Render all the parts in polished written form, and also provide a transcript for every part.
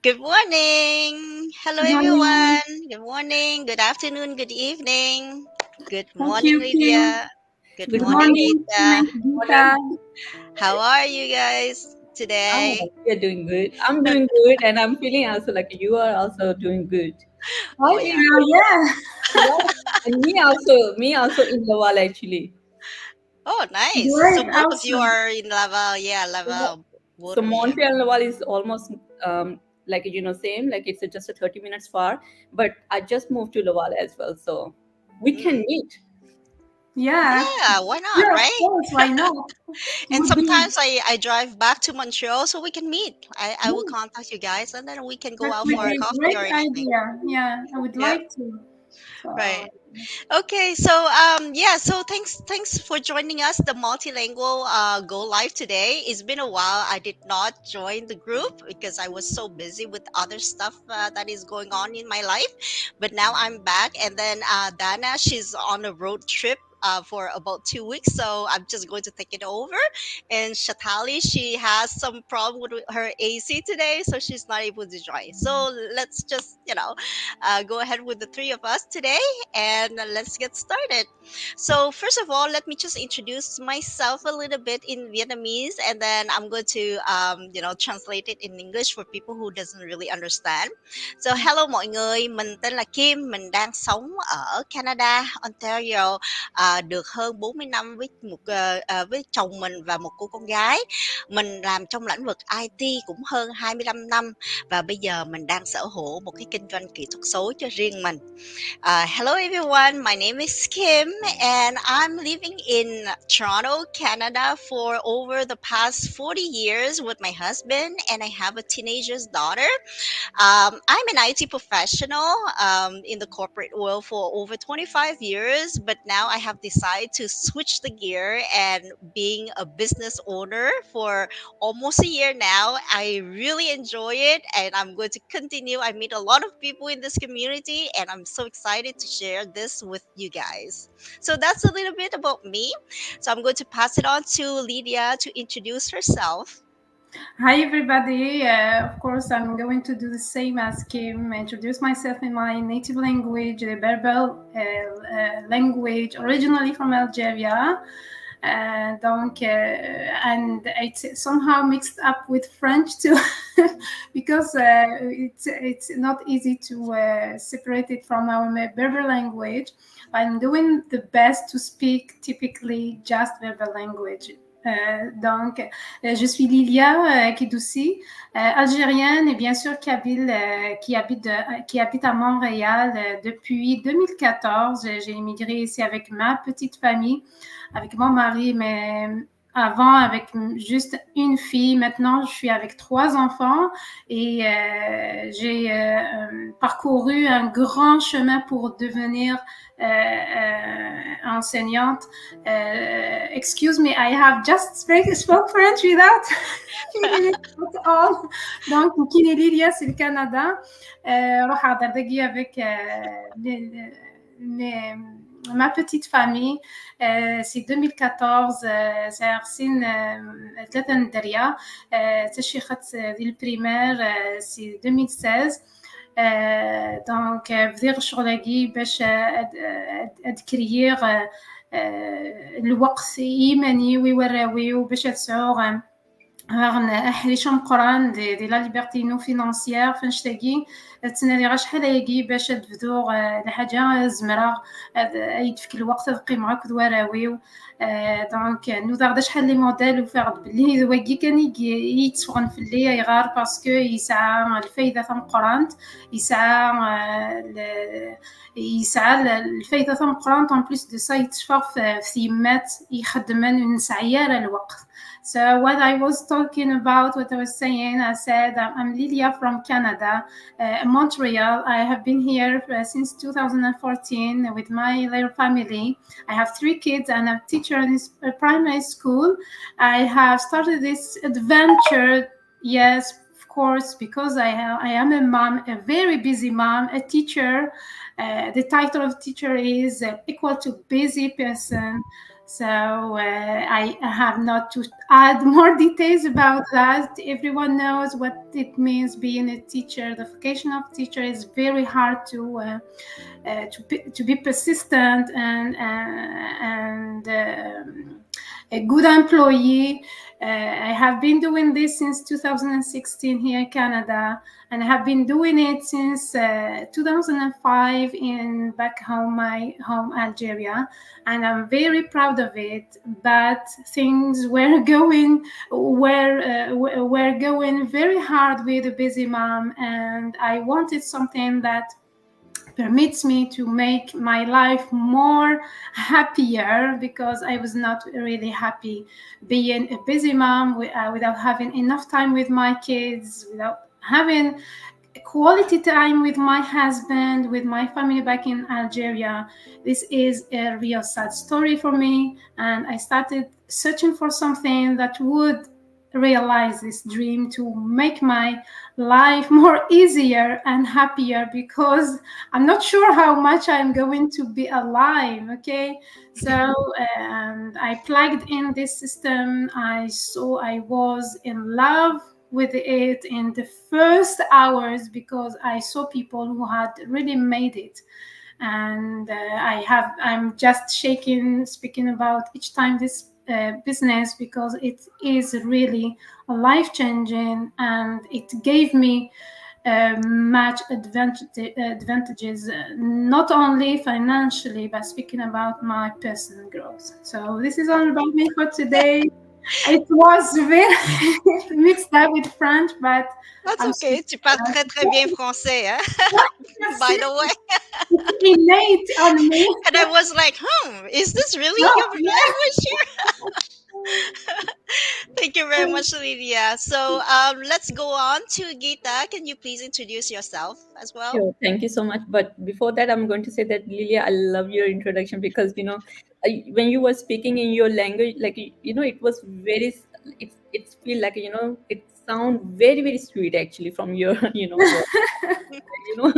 Good morning. Hello, Good morning. everyone. Good morning, good afternoon, good evening. Good Thank morning, you, Kim. Lydia. Good Good Good morning, morning. morning, Rita. Miss Gita. Morning. How are you guys today? We are doing good. I'm doing good, and I'm feeling also like you are also doing good. Oh, Hi, yeah. Yeah. yeah, and me also in Laval actually. Oh, nice. So Great. both of you Awesome. are in Laval. Yeah, So, Mo- Laval. Both so of you. Montreal and Laval is almost like same, like it's just a 30 minutes far. But I just moved to Laval as well, so we can Mm. meet. Yeah. Yeah, why not, Yeah, of right? course. Why not? And Would be sometimes I drive back to Montreal so we can meet. I will Yeah. contact you guys and then we can go that out would for a be Yes. a coffee great or anything. idea. Yeah, I would Yeah, like to. So right. Okay, so yeah, so thanks for joining us, the multilingual go live today. It's been a while. I did not join the group because I was so busy with other stuff that is going on in my life. But now I'm back, and then Dana, she's on a road trip. For about 2 weeks, so I'm just going to take it over. And Shatali, she has some problem with her AC today, so she's not able to join. So let's just, go ahead with the three of us today and let's get started. So, first of all, let me just introduce myself a little bit in Vietnamese, and then I'm going to, translate it in English for people who doesn't really understand. So, hello mọi người, mình tên là Kim, mình đang sống ở Canada, Ontario, được hơn 40 năm với với chồng mình và một cô con gái. Mình làm trong lĩnh vực IT cũng hơn 25 năm và bây giờ mình đang sở hữu một cái kinh doanh kỹ thuật số cho riêng mình. Hello, everyone. My name is Kim, and I'm living in Toronto, Canada, for over the past 40 years with my husband, and I have a teenager's daughter. I'm an IT professional in the corporate world for over 25 years, but now I have decided to switch the gear and being a business owner for almost a year now. I really enjoy it and I'm going to continue. I meet a lot of people in this community and I'm so excited to share this with you guys. So that's a little bit about me. So I'm going to pass it on to Lydia to introduce herself. hi everybody. Of course, I'm going to do the same as Kim. Introduce myself in my native language, the Berber language, originally from Algeria. Donc, and it's somehow mixed up with French too, because it's not easy to separate it from our Berber language. I'm doing the best to speak typically just Berber language. Donc, je suis Lilia Kidoussi, algérienne et bien sûr kabyle qui habite à Montréal depuis 2014. J'ai immigré ici avec ma petite famille, avec mon mari, mais avant avec juste une fille. Maintenant, je suis avec 3 enfants et j'ai parcouru un grand chemin pour devenir enseignante. Excuse me, I have just spoke French without feeling it at all. Donc, Kini Lilia, c'est le Canada. روح أقدر دقيقة avec ma petite famille. C'est 2014 صار سن 3 دريا تشي خدت دي البريمير سي 2016. دونك بدير شغلي باش ادكريير الوقت يمني ويوراوي وباش تسعور حريشهم قران دي لا ليبرتي نو فينانسيير فنشتاقي تسنالي غا شحال هاكي باش تبدو لحاجه زمره يدفك الوقت تبقي معاك دواراويو دونك نوضا غدا شحال لي موديل وفاغد بلي واكي كان يتسفغن في اللي يغار باسكو يسعى الفايده ثم قرانت يسعى الفايده ثم قرانت اون بليس دو سا يتشفر في يمات يخدمن نسعيار الوقت. So what I was talking about, what I was saying, I said I'm Lilia from Canada, Montreal. I have been here since 2014 with my little family. I have 3 kids and I'm a teacher in primary school. I have started this adventure, yes, of course, because I am a mom, a very busy mom, a teacher. The title of teacher is equal to busy person. So I have not to add more details about that. Everyone knows what it means being a teacher. The vocation of teacher is very hard to be persistent and a good employee. I have been doing this since 2016 here in Canada, and I have been doing it since 2005 in back home, my home Algeria, and I'm very proud of it. But things were going very hard with a busy mom, and I wanted something that permits me to make my life more happier, because I was not really happy being a busy mom without having enough time with my kids, without having quality time with my husband, with my family back in Algeria. This is a real sad story for me, and I started searching for something that would realize this dream, to make my life more easier and happier, because I'm not sure how much I'm going to be alive. Okay, so I plugged in this system. I saw I was in love with it in the first hours, because I saw people who had really made it. And I'm just shaking speaking about each time this business, because it is really life changing, and it gave me much advantages, not only financially, but speaking about my personal growth. So this is all about me for today. It was very mixed up with French, but That's I'm so okay. Tu parles très, très bien français, hein? By the way. it's innate on me. And I was like, is this No, really your yeah. language here? Thank you very much, Lydia. So let's go on to Gita. Can you please introduce yourself as well? Sure, thank you so much. But before that, I'm going to say that Lilia, I love your introduction because when you were speaking in your language, like it was it's feel like it sound very very sweet actually from your voice. you know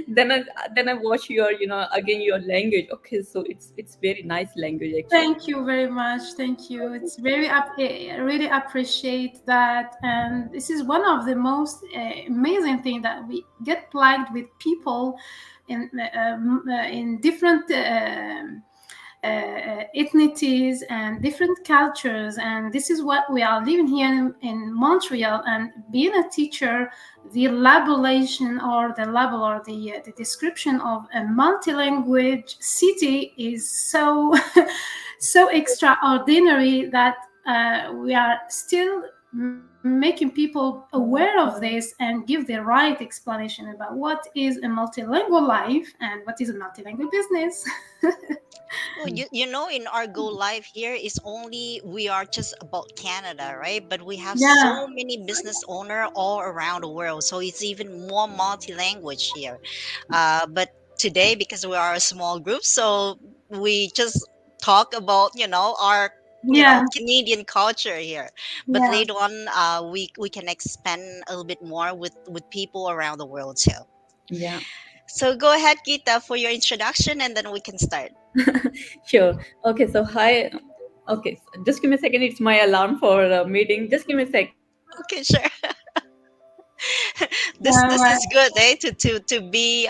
then I watch your again your language. Okay, so it's very nice language actually. Thank you very much. Thank you. It's I really appreciate that. And this is one of the most amazing thing, that we get plugged with people in different ethnicities and different cultures. And this is what we are living here in Montreal. And being a teacher, the labelation or the label or the description of a multilanguage city is so so extraordinary, that we are still making people aware of this and give the right explanation about what is a multilingual life and what is a multilingual business. Well, in our Go Live here is only we are just about Canada, right? But we have Yeah, so many business owner all around the world, so it's even more multi-language here. But today, because we are a small group, so we just talk about our yeah, Canadian culture here. But yeah. later on, we can expand a little bit more with people around the world too. Yeah. So go ahead, Gita, for your introduction, and then we can start. Sure. Okay, so hi. Okay, so just give me a second. It's my alarm for a meeting. Just give me a second. Okay, sure. this Uh, this is good, eh? To be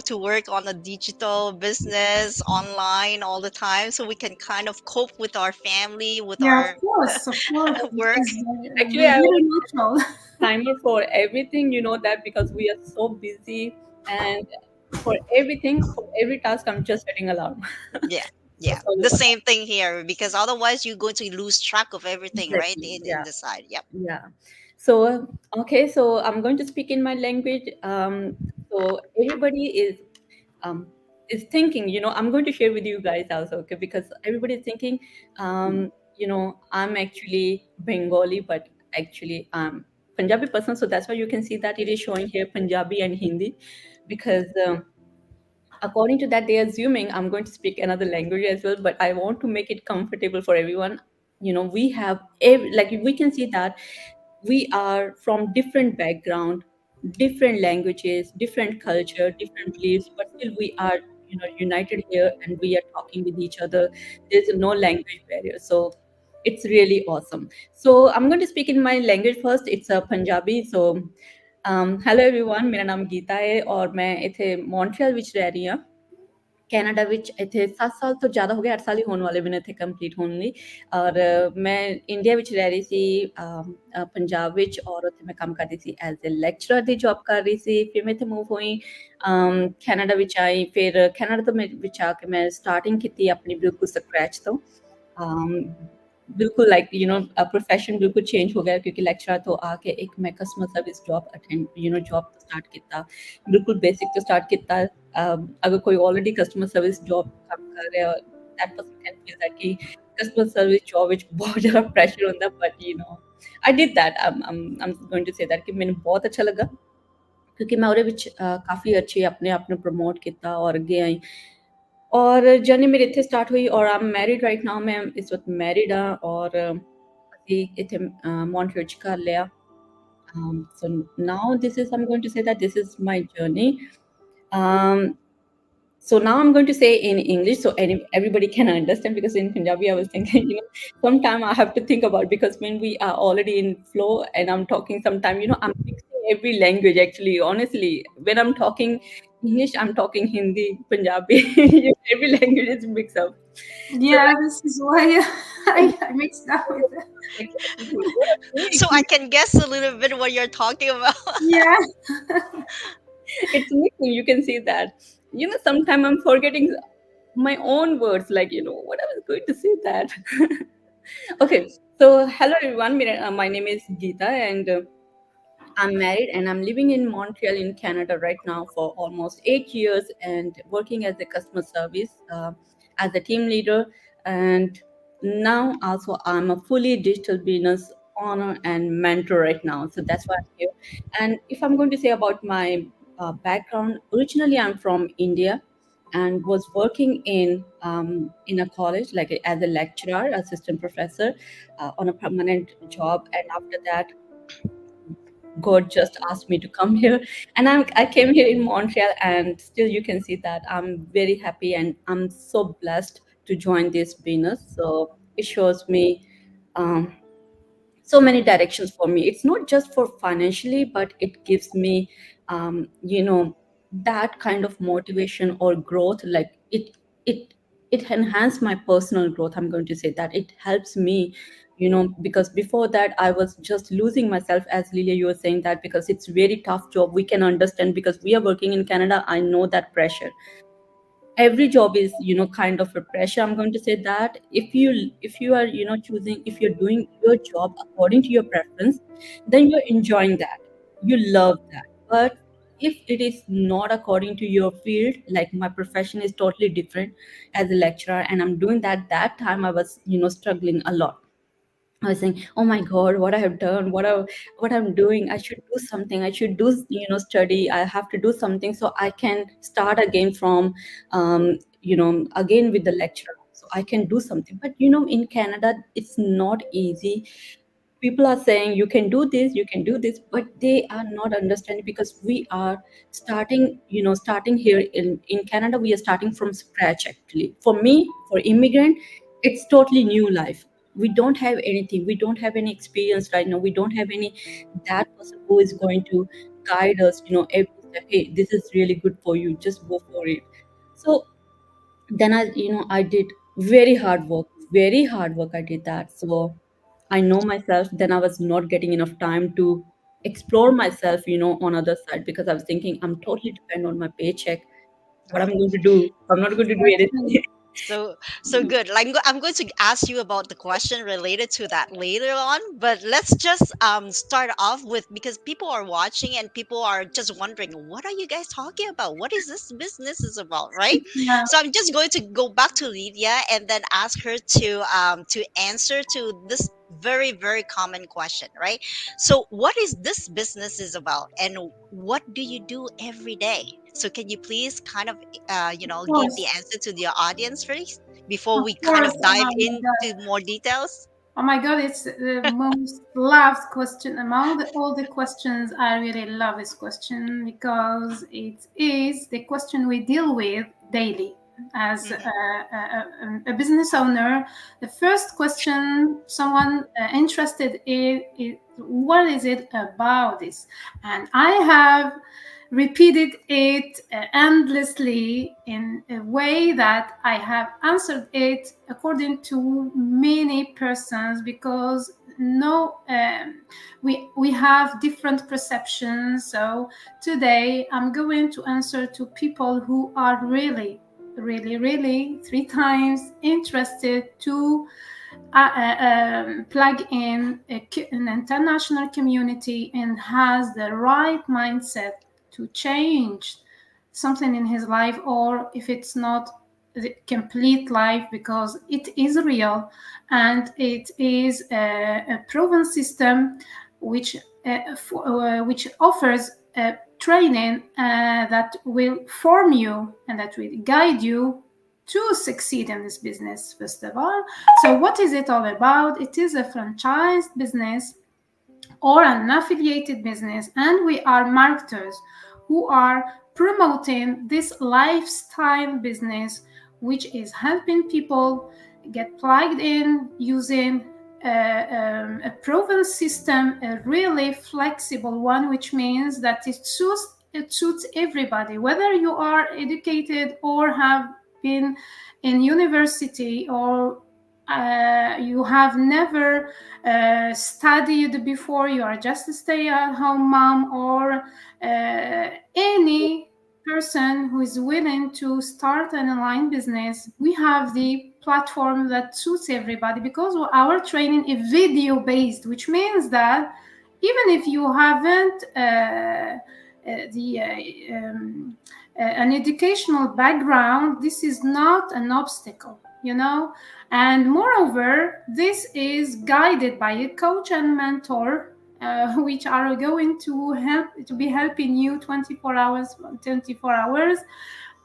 to work on a digital business online all the time, so we can kind of cope with our family, with yeah, our of course, this work. is Actually, I very want natural. timer for everything. You know that because we are so busy, and for everything, for every task, I'm just setting alarm. Yeah, So yeah. sorry The for same thing here, because otherwise you're going to lose track of that. everything, right? Exactly. In Yeah. the side. Yep. Yeah. So, okay, so I'm going to speak in my language. So everybody um, is thinking, I'm going to share with you guys also, okay, because everybody is thinking, I'm actually Bengali, but actually I'm Punjabi person. So that's why you can see that it is showing here Punjabi and Hindi, because according to that, they're assuming I'm going to speak another language as well, but I want to make it comfortable for everyone. We have like we can see that we are from different background, different languages, different culture, different beliefs, but still we are united here, and we are talking with each other. There's no language barrier, so it's really awesome. So I'm going to speak in my language first. It's a Punjabi. So hello everyone, मेरा नाम गीता है और मैं इथे Montreal विच रह रही हाँ, Canada ਵਿੱਚ। ਇੱਥੇ 7 ਸਾਲ ਤੋਂ ਜ਼ਿਆਦਾ ਹੋ ਗਏ, 8 ਸਾਲ ਹੀ ਹੋਣ ਵਾਲੇ ਮੈਨੂੰ ਇੱਥੇ ਕੰਪਲੀਟ ਹੋਣ ਲਈ। ਔਰ ਮੈਂ ਇੰਡੀਆ ਵਿੱਚ ਰਹਿ ਰਹੀ ਸੀ, ਪੰਜਾਬ ਵਿੱਚ, ਔਰ ਉੱਥੇ ਮੈਂ ਕੰਮ ਕਰਦੀ ਸੀ as a lecturer the job ਕਰ ਰਹੀ ਸੀ। ਫਿਰ ਮੈਂ ਇੱਥੇ ਮੂਵ ਹੋਈ, ਕੈਨੇਡਾ ਵਿੱਚ ਆਈ। ਫਿਰ ਕੈਨੇਡਾ ਤੋਂ ਮੈਂ ਵਿੱਚ ਆ ਕੇ ਮੈਂ ਸਟਾਰਟਿੰਗ ਕੀਤੀ ਆਪਣੀ ਬਿਲਕੁਲ ਸਕ੍ਰੈਚ ਤੋਂ। बिल्कुल लाइक प्रोफेशन बिल्कुल चेंज हो गया, क्योंकि लेक्चरर तो आके एक मैं customer service job attend job तो स्टार्ट किया, बिल्कुल बेसिक तो स्टार्ट किया। अगर कोई ऑलरेडी कस्टमर सर्विस जॉब काम कर रहा है, that person can feel that कि कस्टमर सर्विस जॉब विच बहुत ज़्यादा प्रेशर होता, but I did that. I am going to say that कि मैंने बहुत अच्छा लगा, क्योंकि मैं ਉਹਦੇ ਵਿੱਚ काफ़ी अच्छी अपने आप ਨੂੰ प्रमोट किया और अगे आई। और जर्नी मेरी इत्थे स्टार्ट हुई, और I am married right now. मैं इस वक्त मैरिड हाँ, और ਅਸੀਂ ਇੱਥੇ ਮੌਂਟਰੀਅਲ ਵਿੱਚ ਕਰ ਲਿਆ। So now this is, I'm going to say that this is my journey. So now I'm going to say in English so everybody can understand, because in Punjabi I was thinking, sometime I have to think about, because when we are already in flow and I'm talking, sometime, I'm mixing every language actually, honestly. When I'm talking English, I'm talking Hindi, Punjabi, every language is mixed up. Yeah, this is why I mixed up with it. Exactly. What I'm doing. So I can guess a little bit what you're talking about. Yeah. It's mixing, you can see that. Sometimes I'm forgetting my own words, like, what I was going to say that. Okay, so hello everyone. My name is Geeta, and I'm married, and I'm living in Montreal in Canada right now for almost 8 years, and working as a customer service, as a team leader. And now also I'm a fully digital business owner and mentor right now. So that's why I'm here. And if I'm going to say about my background, originally I'm from India and was working in a college, like as a lecturer, assistant professor, on a permanent job. And after that, God just asked me to come here, and I came here in Montreal, and still you can see that I'm very happy and I'm so blessed to join this business. So it shows me um, so many directions for me. It's not just for financially, but it gives me, that kind of motivation or growth. Like it, it enhanced my personal growth. I'm going to say that it helps me, because before that I was just losing myself, as Lilia, you were saying that, because it's very tough job. We can understand, because we are working in Canada. I know that pressure. Every job is kind of a pressure. I'm going to say that if you are choosing, if you're doing your job according to your preference, then you're enjoying that, you love that. But if it is not according to your field, like my profession is totally different as a lecturer, and I'm doing that time I was struggling a lot. I was saying, "Oh my God, what I have done, what I'm doing. I should do something. I should do, study. I have to do something so I can start again from, again with the lecture. So I can do something." But in Canada, it's not easy. People are saying you can do this, but they are not understanding, because we are starting here in Canada. We are starting from scratch actually. For me, for immigrant, it's totally new life. We don't have anything, we don't have any experience right now. We don't have any that person who is going to guide us, every step. Hey, this is really good for you, just go for it. So then I did very hard work. I did that. So I know myself. Then I was not getting enough time to explore myself, on other side, because I was thinking I'm totally dependent on my paycheck. What I'm going to do? I'm not going to do Exactly. anything. So good. Like I'm going to ask you about the question related to that later on, but let's just start off with, because people are watching and people are just wondering, what are you guys talking about? What is this business is about, right? Yeah, So I'm just going to go back to Lydia and then ask her to answer to this very common question, right? So what is this business is about, and what do you do every day? So can you please kind of of give the course. answer to the audience first before Of we kind course. of dive Oh my into God. more details? Oh my God, it's the most loved question among all the questions. I really love this question because it is the question we deal with daily. As a business owner, the first question someone interested in is, what is it about this? And I have repeated it endlessly in a way that I have answered it according to many persons, because no we have different perceptions. So today I'm going to answer to people who are really really 3 times interested to plug in an international community and has the right mindset to change something in his life, or if it's not the complete life, because it is real and it is a proven system which which offers training that will form you and that will guide you to succeed in this business. First of all, so what is it all about? It is a franchised business or an affiliated business, and we are marketers who are promoting this lifestyle business, which is helping people get plugged in using a proven system, a really flexible one, which means that it suits everybody, whether you are educated or have been in university, or you have never studied before, you are just a stay-at-home mom, or any person who is willing to start an online business. We have the platform that suits everybody, because our training is video based, which means that even if you haven't an educational background, this is not an obstacle, you know. And moreover, this is guided by a coach and mentor, which are going to be helping you 24 hours.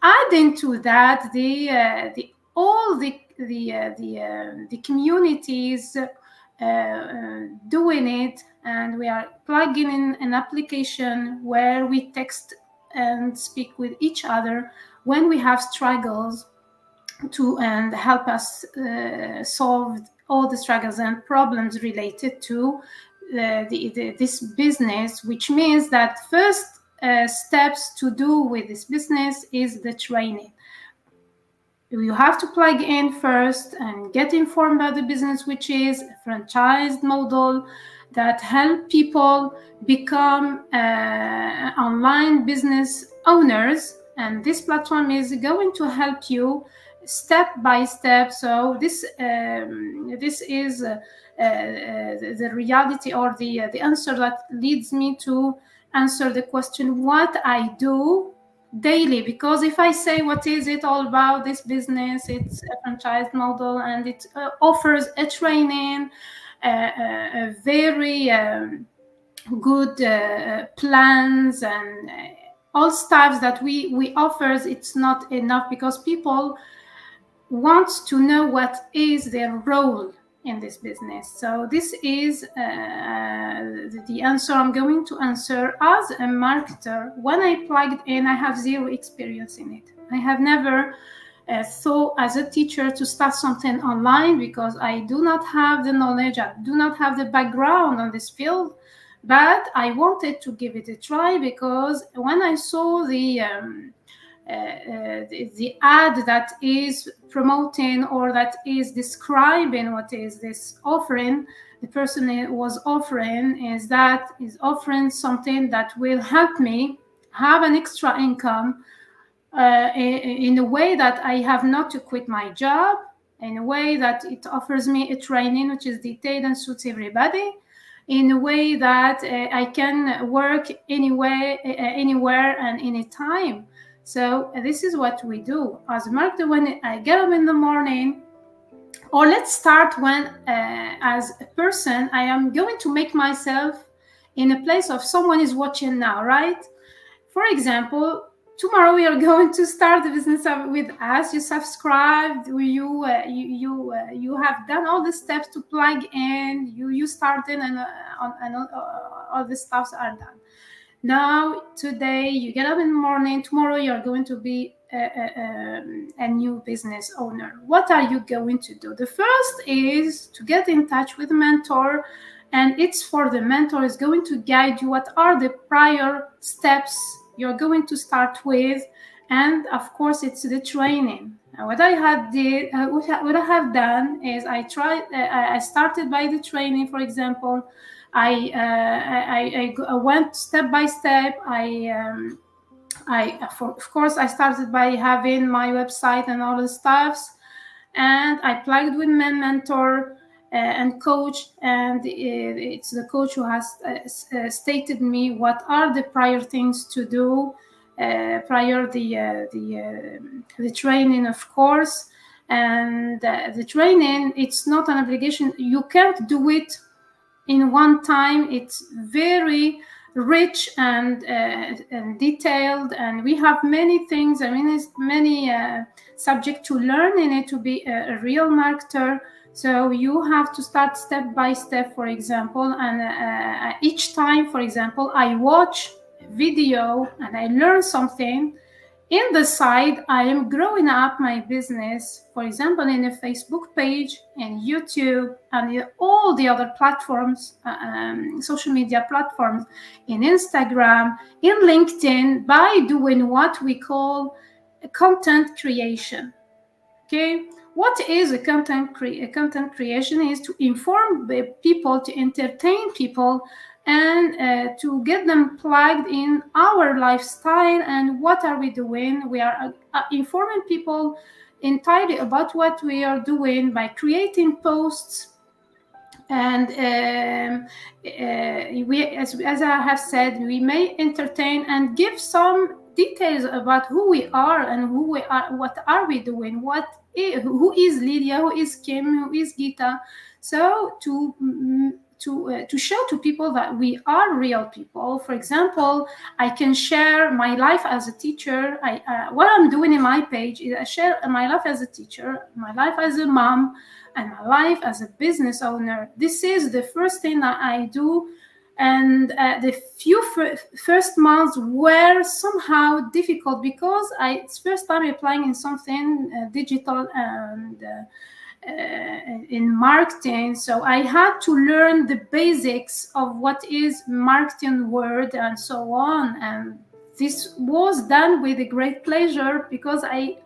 Adding to that, the all the communities doing it, and we are plugging in an application where we text and speak with each other when we have struggles, to and help us solve all the struggles and problems related to this business, which means that first steps to do with this business is the training. You have to plug in first and get informed about the business, which is a franchised model that help people become online business owners. And this platform is going to help you step by step. So this is the reality, or the answer that leads me to answer the question what I do daily. Because if I say what is it all about, this business, it's a franchise model, and it offers a training, a very good plans, and all stuff that we offers, it's not enough, because people want to know what is their role in this business. So this is the answer I'm going to answer. As a marketer, when I plugged in, I have zero experience in it. I have never thought as a teacher to start something online, because I do not have the knowledge, I do not have the background on this field. But I wanted to give it a try, because when I saw the ad that is promoting, or that is describing what is this offering, the person was offering is offering something that will help me have an extra income in a way that I have not to quit my job, in a way that it offers me a training which is detailed and suits everybody, in a way that I can work anywhere and anytime. So this is what we do as a marketer. When I get up in the morning, or let's start when as a person, I am going to make myself in a place of someone is watching now, right? For example, tomorrow we are going to start the business with us. You subscribed, you have done all the steps to plug in, you started, and all the stuffs are done. Now, today, you get up in the morning. Tomorrow, you're going to be a new business owner, what are you going to do? The first is to get in touch with a mentor, and it's for the mentor is going to guide you what are the prior steps you're going to start with. And of course it's the training. What I have done is I started by the training. For example, I went step by step. Of course, I started by having my website and all the stuffs, and I plugged with my mentor and coach, and it's the coach who has stated me what are the prior things to do prior the training, of course. And the training, it's not an obligation. You can't do it in one time. It's very rich and detailed, and we have many things. I mean, it's many subject to learn in it to be a real marketer. So you have to start step by step, for example, and each time, for example, I watch video and I learn something. In the side, I am growing up my business, for example, in a Facebook page, in YouTube, and all the other platforms, social media platforms, in Instagram, in LinkedIn, by doing what we call content creation. Okay, what is a content creation? Is to inform the people, to entertain people, and to get them plugged in our lifestyle. And what are we doing? We are informing people entirely about what we are doing by creating posts. And as I have said, we may entertain and give some details about who we are and who we are, what are we doing, who is Lydia, who is Kim, who is Gita. So to show to people that we are real people. For example, I can share my life as a teacher. What I'm doing in my page is I share my life as a teacher, my life as a mom, and my life as a business owner. This is the first thing that I do. And the few first months were somehow difficult because it's first time applying in something digital and in marketing. So I had to learn the basics of what is marketing word and so on. And this was done with a great pleasure because I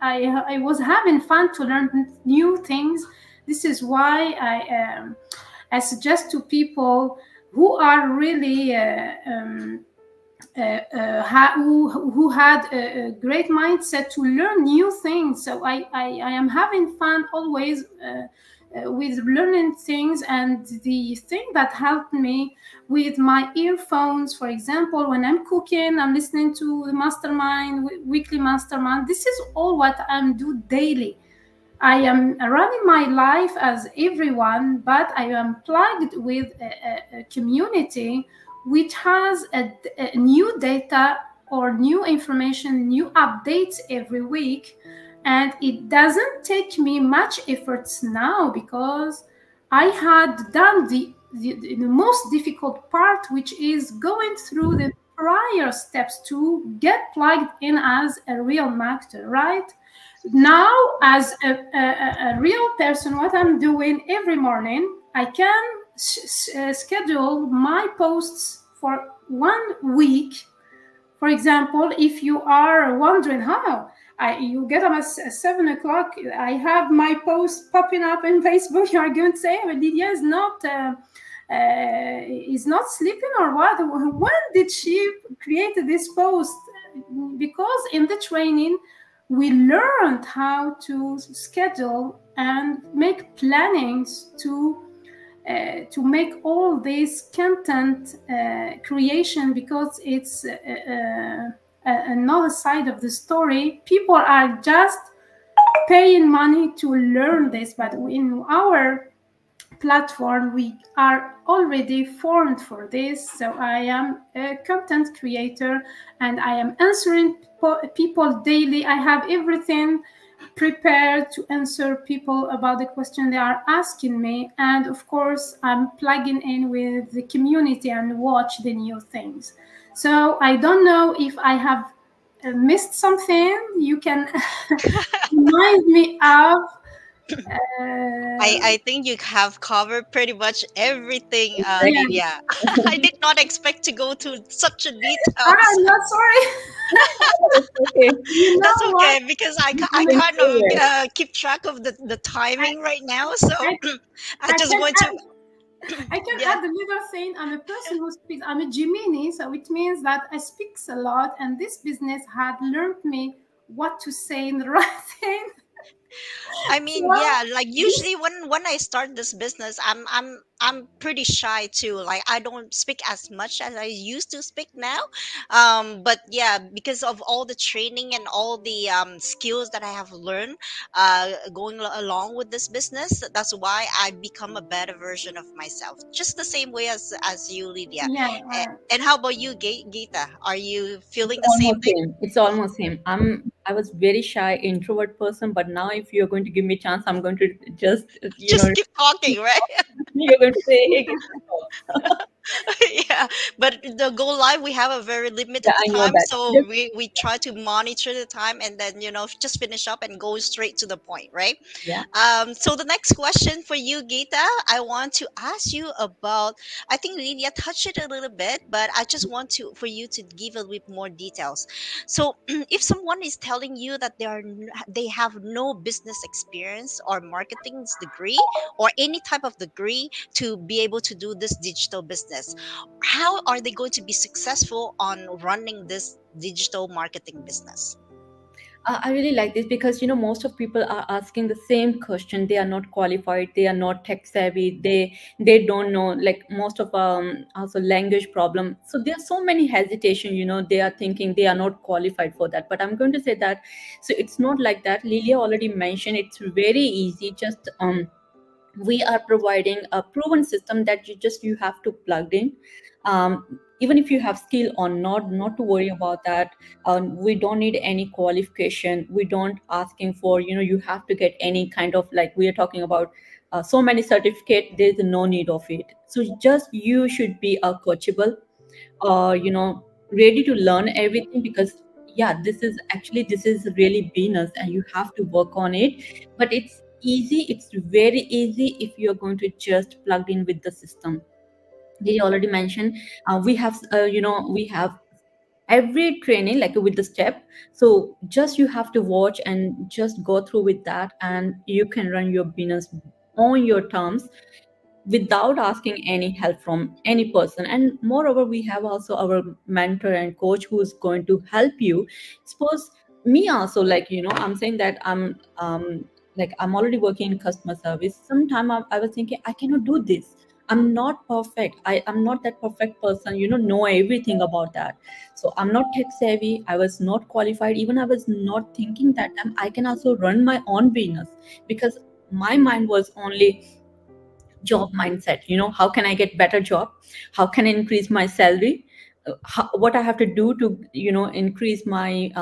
was having fun to learn new things. This is why I suggest to people who are really who had a great mindset to learn new things. So I am having fun always with learning things. And the thing that helped me with my earphones, for example, when I'm cooking, I'm listening to the mastermind, weekly mastermind. This is all what I'm do daily. I am running my life as everyone, but I am plugged with a community which has a new data or new information, new updates every week. And it doesn't take me much efforts now because I had done the most difficult part, which is going through the prior steps to get plugged in as a real marketer, right? Now, as a real person, what I'm doing every morning, I can schedule my posts for 1 week. For example, if you are wondering how you get up at 7 o'clock, I have my post popping up in Facebook. You are going to say, well, Lydia is not sleeping or what? When did she create this post? Because in the training, we learned how to schedule and make plannings to make all this content creation, because it's another side of the story. People are just paying money to learn this, but in our platform we are already formed for this. So I am a content creator and I am answering people daily. I have everything prepared to answer people about the question they are asking me, and of course I'm plugging in with the community and watch the new things. So I don't know if I have missed something, you can remind me of. I think you have covered pretty much everything, Yeah. Lydia. I did not expect to go to such a details. I'm not sorry. It's okay. You That's know what? okay because I Been kind of everywhere. keep track of the I, timing right now, so I, I I just can want to add. I can yeah. add a little thing. I'm a person who speaks. I'm a Gemini, so it means that I speak a lot, and this business had learned me what to say in the right thing. I So mean, yeah, like this, usually when I start this business, I'm pretty shy too. Like I don't speak as much as I used to speak now. But yeah, because of all the training and all the skills that I have learned going along with this business, that's why I become a better version of myself. Just the same way as you, Lydia. yeah, And how about you, Geeta? Are you It's feeling the same almost thing? same. It's almost same. I was very shy introvert person, but now if you're going to give me a chance, I'm going to just Just keep talking, right? you're going to say, hey, Geeta, Yeah, but the go live we have a very yeah, limited I know time, that. so Just we try to monitor the time and then just finish up and go straight to the point, right? yeah. So the next question for you, Geeta, I want to ask you about. I think Lydia touched it a little bit, but I just want to for you to give a bit more details. So, if someone is telling you that they have no business experience or marketing degree or any type of degree to be able to do this digital business, how are they going to be successful on running this digital marketing business? I really like this because most of people are asking the same question. They are not qualified. They are not tech savvy. They don't know, like, most of also language problem. So there are so many hesitation. They are thinking they are not qualified for that. But I'm going to say that, so it's not like that. Lilia already mentioned it's very easy. Just we are providing a proven system that you have to plug in. Even if you have skill or not to worry about that. We don't need any qualification. We don't asking for you have to get any kind of, like, we are talking about so many certificate. There's no need of it. So just you should be a coachable, ready to learn everything, because yeah, this is really business and you have to work on it. But it's very easy if you're going to just plug in with the system. They already mentioned, we have every training, like, with the step. So just you have to watch and just go through with that, and you can run your business on your terms without asking any help from any person. And moreover, we have also our mentor and coach who's going to help you. Suppose me also, like, I'm saying that I'm already working in customer service. Sometime I was thinking I cannot do this. I'm not perfect. I'm not that perfect person, know everything about that. So I'm not tech savvy. I was not qualified. Even I was not thinking that I can also run my own business, because my mind was only job mindset. How can I get better job? How can I increase my salary? What I have to do to increase my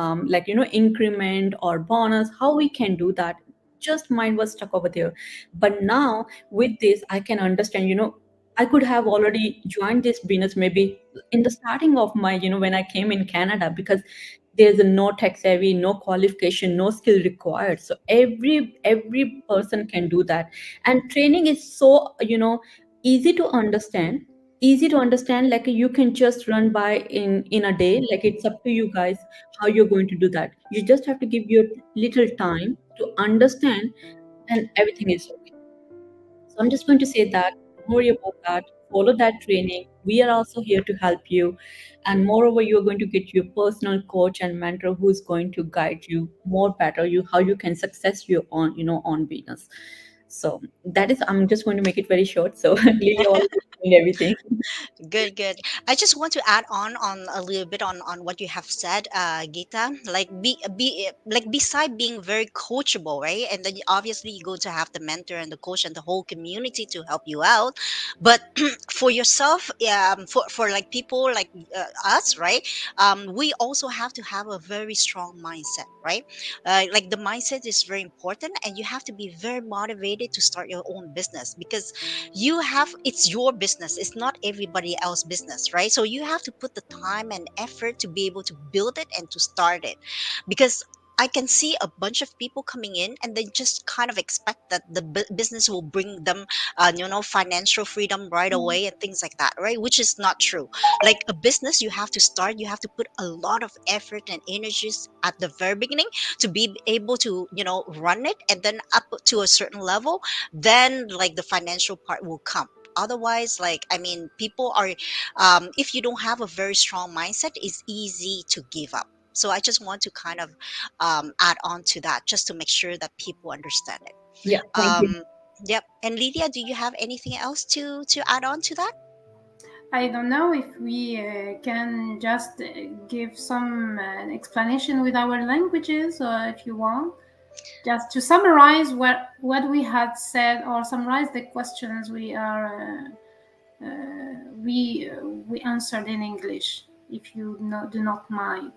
increment or bonus, how we can do that. Just mind was stuck over there. But now with this I can understand. I could have already joined this business maybe in the starting of my, when I came in Canada, because there's no tech savvy, no qualification, no skill required. So every person can do that. And training is so easy to understand. Like, you can just run by in a day. Like, it's up to you guys how you're going to do that. You just have to give your little time to understand, and everything is okay. So I'm just going to say that, don't worry about that. Follow that training. We are also here to help you. And moreover, you're going to get your personal coach and mentor who's going to guide you more better, how you can success your on business. So that is, I'm just going to make it very short. So Lily already explained everything. Good, good. I just want to add on a little bit on what you have said, Gita. Like be like beside being very coachable, right? And then obviously you're going to have the mentor and the coach and the whole community to help you out. But for yourself, for like people like us, right? We also have to have a very strong mindset, right? Like the mindset is very important, and you have to be very motivated ready to start your own business, because you have, it's your business, it's not everybody else's business, right? So you have to put the time and effort to be able to build it and to start it. Because I can see a bunch of people coming in and they just kind of expect that the business will bring them, financial freedom right away and things like that, right? Which is not true. Like a business, you have to start, you have to put a lot of effort and energies at the very beginning to be able to, run it, and then up to a certain level, then like the financial part will come. Otherwise, like, I mean, people are, if you don't have a very strong mindset, it's easy to give up. So I just want to kind of add on to that, just to make sure that people understand it. Yeah, thank you. um, yep. And Lydia, do you have anything else to add on to that? I don't know if we can just give some explanation with our languages, or if you want, just to summarize what we had said, or summarize the questions we answered in English, if you do not mind.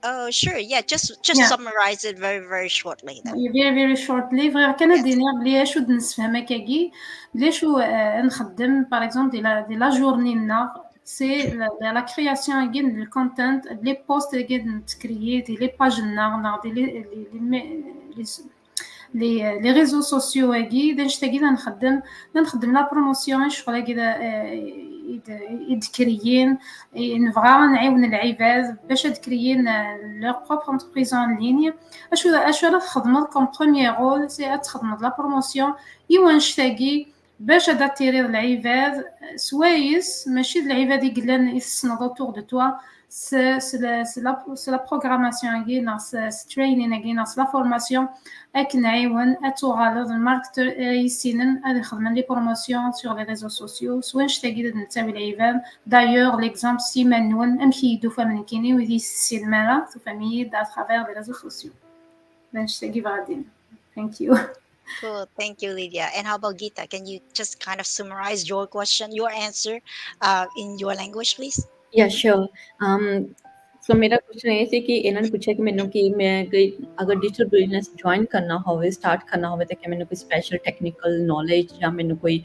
Oh, sure. Yeah, just Yeah. summarize it very, very shortly then. فيري فيري شورتلي فغير كان Yes. دينير بلي شو نسفهمك كي بلي شو نخدم باغ اكزومبل دي لا جورني لنا سي لا كرياسيون كي الكونتنت لي بوست كي نتكريي دي لي باج لنا دي لي لي ريزو سوسيو هاكي نشتا كي نخدم لا بروموسيون شغل كذا يدكريين نبغى نعاون العباد باش تكريين لور بروبر انتربريز اون ليني. اشو راه تخدم كوم بروميير رول سي تخدم لا بروموسيون ايوا نشتاقي باش داتيري العباد سوايس ماشي العباد يقلان يسنض اوتور دو توا. سي لا بروغراماسيون كي ناس ترينين كي ناس لا فورماسيون اك نعاون اتوغالوز الماركتور يسينن هذا خدمن لي بروموسيون سور لي ريزو سوسيو سوا نشتاقي نتاوي العباد. دايوغ ليكزامبل سيما نون امشي يدو فمن كيني ويدي السيد مالا تفهمي دا ترافير لي ريزو سوسيو نشتاقي غادي. ثانك يو. Cool. Thank you, Lydia. And how about Gita? Can you just kind of summarize your question, your answer, in your language, please? Yeah, sure. ਸੋ ਮੇਰਾ question ਇਹ ਸੀ ਕਿ ਇਹਨਾਂ ਨੇ ਪੁੱਛਿਆ ਕਿ ਮੈਨੂੰ ਕਿ ਮੈਂ ਕੋਈ ਅਗਰ ਡਿਜੀਟਲ ਬਿਜ਼ਨਸ ਜੁਆਇਨ ਕਰਨਾ ਹੋਵੇ, ਸਟਾਰਟ ਕਰਨਾ ਹੋਵੇ, ਤਾਂ ਕਿ ਮੈਨੂੰ ਕੋਈ ਸਪੈਸ਼ਲ ਟੈਕਨੀਕਲ ਨੌਲੇਜ ਜਾਂ ਮੈਨੂੰ ਕੋਈ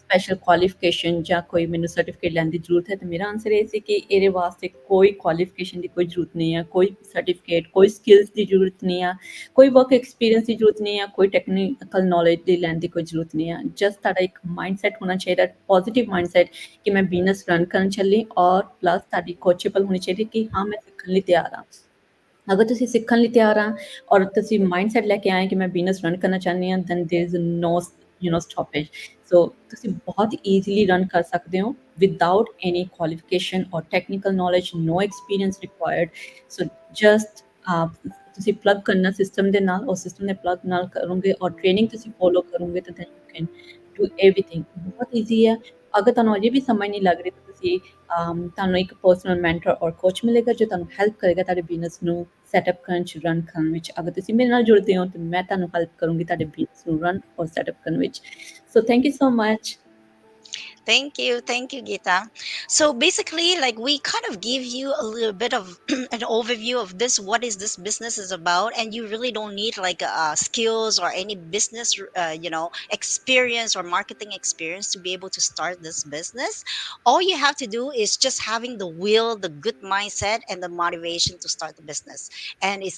ਸਪੈਸ਼ਲ ਕੁਆਲੀਫਿਕੇਸ਼ਨ ਜਾਂ ਕੋਈ ਮੈਨੂੰ ਸਰਟੀਫਿਕੇਟ ਲੈਣ ਦੀ ਜ਼ਰੂਰਤ ਹੈ। ਤਾਂ ਮੇਰਾ ਆਨਸਰ ਇਹ ਸੀ ਕਿ ਇਹਦੇ ਵਾਸਤੇ ਕੋਈ ਕੁਆਲੀਫਿਕੇਸ਼ਨ ਦੀ ਕੋਈ ਜ਼ਰੂਰਤ ਨਹੀਂ ਹੈ, ਕੋਈ ਸਰਟੀਫਿਕੇਟ, ਕੋਈ ਸਕਿੱਲਸ ਦੀ ਜ਼ਰੂਰਤ ਨਹੀਂ ਆ, ਕੋਈ ਵਰਕ ਐਕਸਪੀਰੀਅੰਸ ਦੀ ਜ਼ਰੂਰਤ ਨਹੀਂ ਆ, ਕੋਈ ਟੈਕਨੀਕਲ ਨੌਲੇਜ ਦੀ ਲੈਣ ਦੀ ਕੋਈ ਜ਼ਰੂਰਤ ਨਹੀਂ ਆ। ਜਸਟ ਤੁਹਾਡਾ ਇੱਕ ਮਾਈਂਡਸੈਟ ਹੋਣਾ ਚਾਹੀਦਾ, ਪੋਜ਼ੀਟਿਵ ਮਾਈਂਡਸੈਟ ਕਿ ਮੈਂ ਬਿਜ਼ਨਸ ਰਨ ਕਰਨ ਚੱਲੀ, ਔਰ ਪਲੱਸ ਤੁਹਾਡੀ ਕੋਚੇਬਲ ਹੋਣੀ ਚਾਹੀਦੀ ਕਿ ਹਾਂ ਮੈਂ ਸਿੱਖਣ ਲਈ ਤਿਆਰ ਹਾਂ। ਅਗਰ ਤੁਸੀਂ ਸਿੱਖਣ ਲਈ ਤਿਆਰ ਆ ਔਰ ਤੁਸੀਂ ਮਾਈਂਡਸੈਟ ਲੈ ਕੇ ਆਏ ਕਿ ਮੈਂ ਬਿਜ਼ਨਸ ਰਨ ਕਰਨਾ ਚਾਹੁੰਦੀ ਹਾਂ, then there is no stoppage. ਸੋ ਤੁਸੀਂ ਬਹੁਤ ਈਜ਼ੀਲੀ ਰਨ ਕਰ ਸਕਦੇ ਹੋ ਵਿਦਆਊਟ ਐਨੀ ਕੁਆਲੀਫਿਕੇਸ਼ਨ ਔਰ ਟੈਕਨੀਕਲ ਨੌਲੇਜ, ਨੋ ਐਕਸਪੀਰੀਅੰਸ ਰਿਕੁਆਇਰਡ। ਸੋ ਜਸਟ ਤੁਸੀਂ ਪਲੱਗ ਕਰਨਾ ਸਿਸਟਮ ਦੇ ਨਾਲ, ਔਰ ਸਿਸਟਮ ਦੇ ਪਲੱਗ ਨਾਲ ਕਰੋਗੇ ਔਰ ਟ੍ਰੇਨਿੰਗ ਤੁਸੀਂ ਫੋਲੋ ਕਰੋਗੇ ਤਾਂ then you can do everything. ਬਹੁਤ ਈਜ਼ੀ ਹੈ। ਅਗਰ ਤੁਹਾਨੂੰ ਅਜੇ ਵੀ ਸਮਝ ਨਹੀਂ ਲੱਗ ਰਹੀ ਤਾਂ ਤੁਸੀਂ ਤੁਹਾਨੂੰ ਇੱਕ ਪਰਸਨਲ ਮੈਂਟਰ ਔਰ ਕੋਚ ਮਿਲੇਗਾ ਜੋ ਤੁਹਾਨੂੰ ਹੈਲਪ ਕਰੇਗਾ ਤੁਹਾਡੇ ਬਿਜ਼ਨਸ ਨੂੰ ਸੈਟਅਪ ਕਰਨ 'ਚ, ਰਨ ਕਰਨ ਵਿੱਚ। ਅਗਰ ਤੁਸੀਂ ਮੇਰੇ ਨਾਲ ਜੁੜਦੇ ਹੋ ਤਾਂ ਮੈਂ ਤੁਹਾਨੂੰ ਹੈਲਪ ਕਰੂੰਗੀ ਤੁਹਾਡੇ ਬਿਜ਼ਨਸ ਨੂੰ ਰਨ ਔਰ ਸੈਟਅਪ ਕਰਨ ਵਿੱਚ। So thank you so much. Thank you, Gita. So basically, like, we kind of give you a little bit of an overview of this, what is this business is about, and you really don't need like skills or any business, experience or marketing experience to be able to start this business. All you have to do is just having the will, the good mindset, and the motivation to start the business. And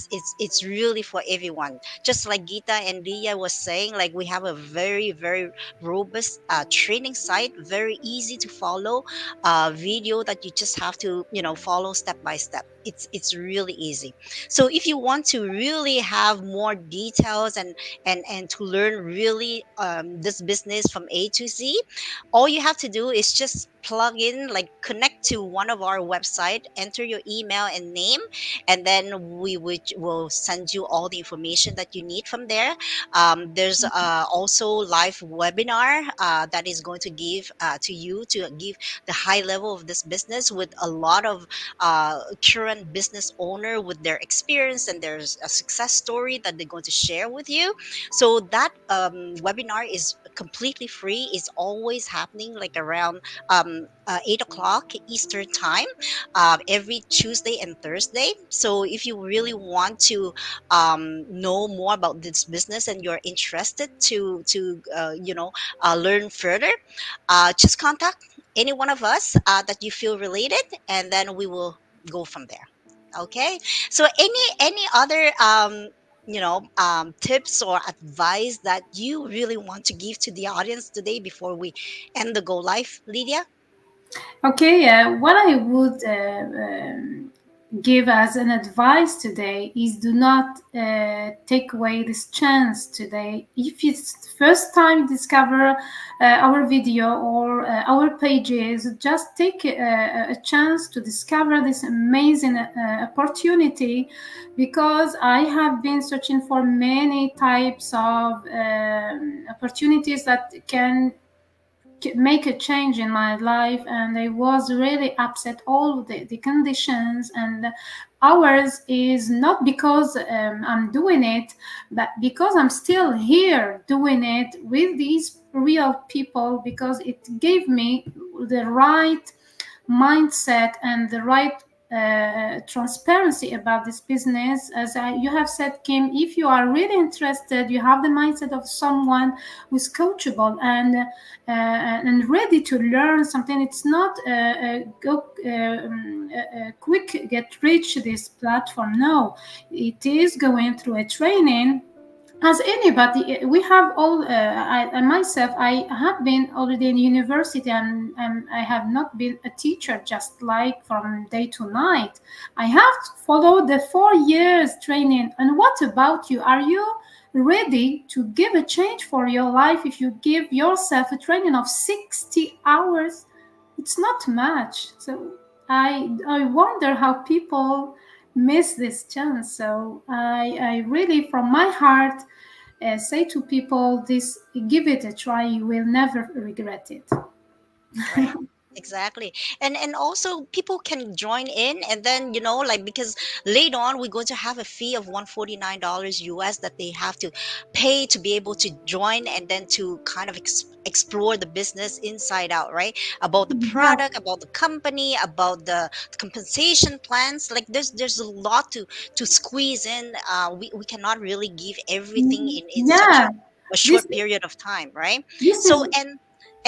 it's really for everyone. Just like Gita and Dia was saying, like, we have a very, very robust training site, very easy to follow video that you just have to, follow step by step. It's really easy. So if you want to really have more details and to learn really this business from A to Z, all you have to do is just plug in, like, connect to one of our website, enter your email and name, and then will send you all the information that you need from there. There's also live webinar that is going to give to you to give the high level of this business with a lot of current business owner with their experience, and there's a success story that they're going to share with you. So that webinar is completely free. It's always happening like around 8 o'clock Eastern time, every Tuesday and Thursday. So if you really want to know more about this business and you're interested to learn further, just contact any one of us that you feel related, and then we will go from there. Okay. So any other tips or advice that you really want to give to the audience today before we end the go live, Lydia? Okay, what I would give as an advice today is do not take away this chance today. If it's the first time you discover our video or our pages, just take a chance to discover this amazing opportunity, because I have been searching for many types of opportunities that can make a change in my life, and I was really upset all the conditions. And ours is not because I'm doing it, but because I'm still here doing it with these real people, because it gave me the right mindset and the right transparency about this business. As you have said, Kim, if you are really interested, you have the mindset of someone who's coachable and ready to learn something. It's not a quick get rich this platform. No, it is going through a training as anybody. We have all I myself, I have been already in university, and I have not been a teacher just like from day to night. I have followed the 4 years training. And what about you? Are you ready to give a change for your life? If you give yourself a training of 60 hours, it's not much. So I wonder how people miss this chance. So I really, from my heart, say to people, this, give it a try. You will never regret it. Right. Exactly. And also people can join in, and then like, because later on we're going to have a fee of $149 US that they have to pay to be able to join, and then to kind of explore the business inside out, right? About the product, about the company, about the compensation plans. Like there's a lot to squeeze in. We cannot really give everything in such Yeah, a this short period of time, right? this So is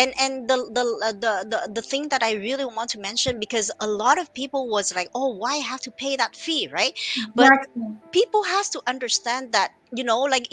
and the thing that I really want to mention, because a lot of people was like, oh, why have to pay that fee, right? But exactly. people has to understand that, like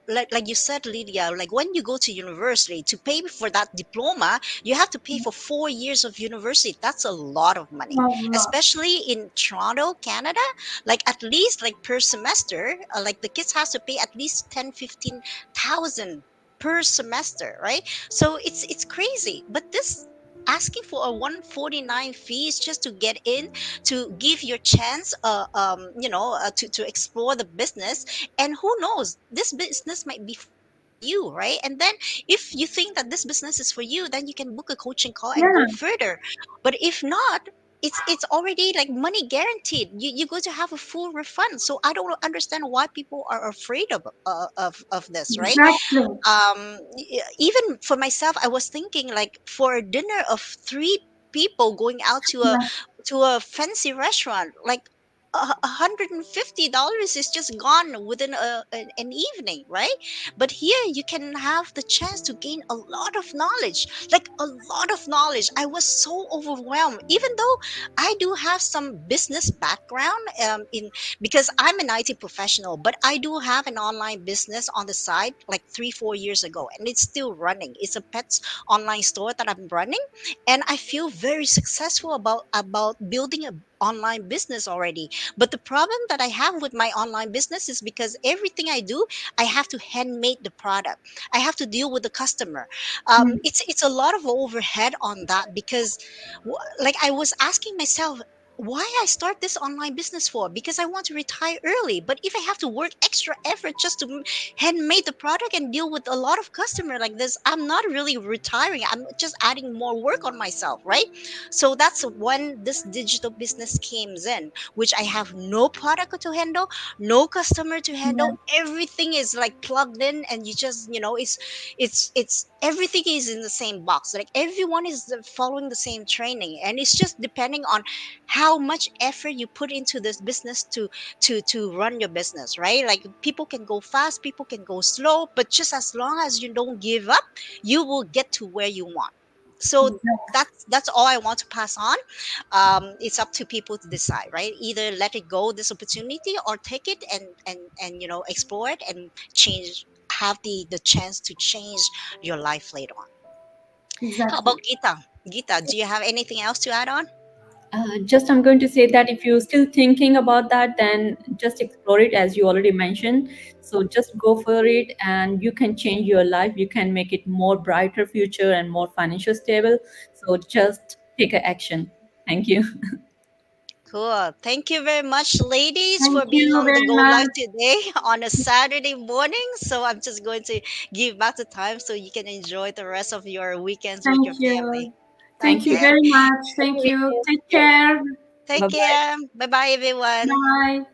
like you said, Lydia, like when you go to university to pay for that diploma, you have to pay for 4 years of university. That's a lot of money, Love, love. especially in Toronto, Canada. Like at least like per semester, like the kids has to pay at least 10-15 thousand per semester, right? So it's crazy. But this asking for a 149 fees just to get in, to give your chance to explore the business. And who knows, this business might be for you, right? And then if you think that this business is for you, then you can book a coaching call and go Yeah, further. But if not, it's already like money guaranteed. You're going to have a full refund. So I don't understand why people are afraid of this, right? exactly. Even for myself, I was thinking like for a dinner of three people going out Yeah, to a fancy restaurant, like $150 is just gone within an evening, right? But here you can have the chance to gain a lot of knowledge, like a lot of knowledge. I was so overwhelmed, even though I do have some business background, in because I'm an IT professional, but I do have an online business on the side like 3-4 years ago, and it's still running. It's a pets online store that I'm running, and I feel very successful about building a online business already. But the problem that I have with my online business is because everything I do, I have to handmade the product. I have to deal with the customer. It's a lot of overhead on that, because like I was asking myself, why I start this online business for? Because I want to retire early. But if I have to work extra effort just to handmade the product and deal with a lot of customer like this, I'm not really retiring. I'm just adding more work on myself, right? So that's when this digital business came in, which I have no product to handle, no customer to handle. Yeah, Everything is like plugged in, and you just, it's everything is in the same box. Like everyone is following the same training, and it's just depending on how much effort you put into this business to run your business, right? Like people can go fast, people can go slow, but just as long as you don't give up, you will get to where you want. So exactly. that's all I want to pass on. It's up to people to decide, right? Either let it go, this opportunity, or take it and explore it and change, have the chance to change your life later on. How Exactly. about Gita, do you have anything else to add on? Just I'm going to say that if you're still thinking about that, then just explore it as you already mentioned. So just go for it, and you can change your life. You can make it more brighter future and more financial stable. So just take a action. Thank you. Cool. Thank you very much, ladies, Thank for being you on the very Go Live much. today on a Saturday morning. So I'm just going to give back the time so you can enjoy the rest of your weekends with Thank your family. you. Thank you Okay. very much. Happy Thank you. weekend. Take Yeah. care. Take Bye bye. care. Bye bye, everyone. Bye.